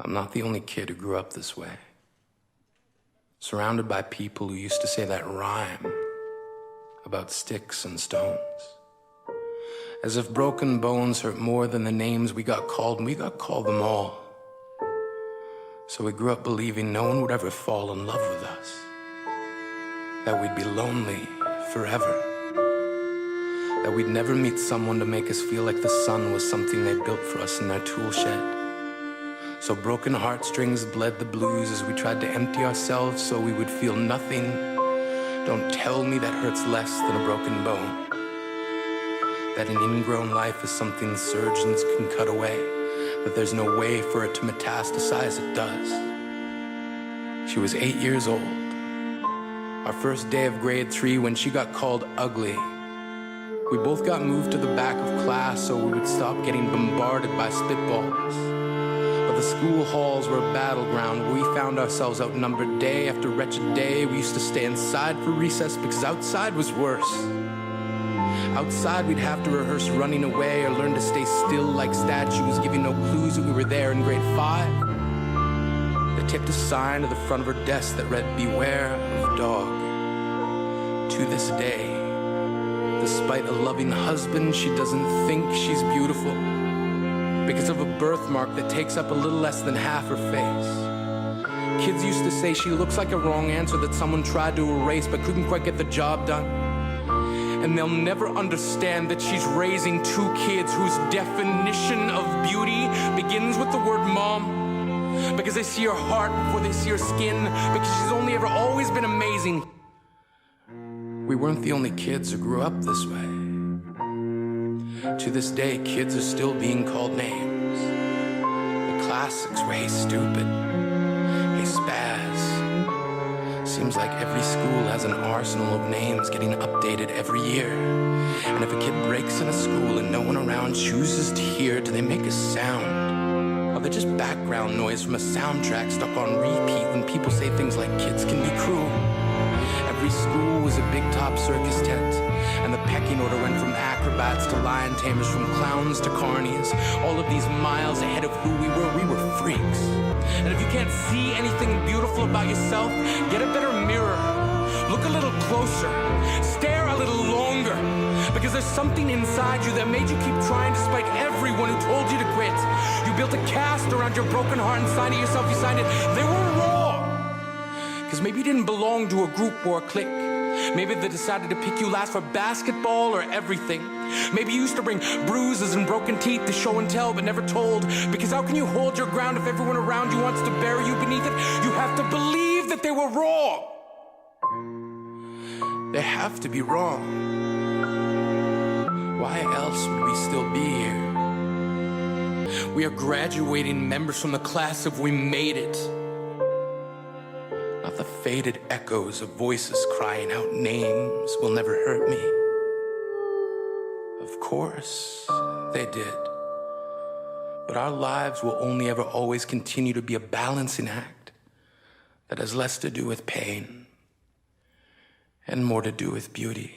I'm not the only kid who grew up this way. Surrounded by people who used to say that rhyme about sticks and stones. As if broken bones hurt more than the names we got called, and we got called them all. So we grew up believing no one would ever fall in love with us. That we'd be lonely forever. That we'd never meet someone to make us feel like the sun was something they built for us in their tool shed. So broken heartstrings bled the blues as we tried to empty ourselves so we would feel nothing. Don't tell me that hurts less than a broken bone. That an ingrown life is something surgeons can cut away, that there's no way for it to metastasize, it does. She was 8 years old. Our first day of grade 3 when she got called ugly. We both got moved to the back of class so we would stop getting bombarded by spitballs. But the school halls were a battleground where we found ourselves outnumbered day after wretched day. We used to stay inside for recess because outside was worse. Outside we'd have to rehearse running away or learn to stay still like statues, giving no clues that we were there in grade 5. They taped a sign to the front of her desk that read, "Beware of dog." To this day, despite a loving husband, she doesn't think she's beautiful because of a birthmark that takes up a little less than half her face. Kids used to say she looks like a wrong answer that someone tried to erase but couldn't quite get the job done. And they'll never understand that she's raising 2 kids whose definition of beauty begins with the word mom. Because they see her heart before they see her skin, because she's only ever always been amazing. We weren't the only kids who grew up this way. To this day, kids are still being called names. The classics were, "Hey stupid," "Hey spaz." Seems like every school has an arsenal of names getting updated every year. And if a kid breaks in a school and no one around chooses to hear, do they make a sound? Are they just background noise from a soundtrack stuck on repeat when people say things like kids can be cruel? Every school was a big top circus tent, and the pecking order went from acrobats to lion tamers, from clowns to carnies. All of these miles ahead of who we were freaks. And if you can't see anything beautiful about yourself, get a better mirror. Look a little closer. Stare a little longer. Because there's something inside you that made you keep trying despite everyone who told you to quit. You built a cast around your broken heart and signed it yourself. You signed it. They were wrong. Because maybe you didn't belong to a group or a clique. Maybe they decided to pick you last for basketball or everything. Maybe you used to bring bruises and broken teeth to show and tell but never told. Because how can you hold your ground if everyone around you wants to bury you beneath it? You have to believe that they were wrong. They have to be wrong. Why else would we still be here? We are graduating members from the class of We Made It. Not the faded echoes of voices crying out names will never hurt me. Of course, they did. But our lives will only ever always continue to be a balancing act that has less to do with pain and more to do with beauty.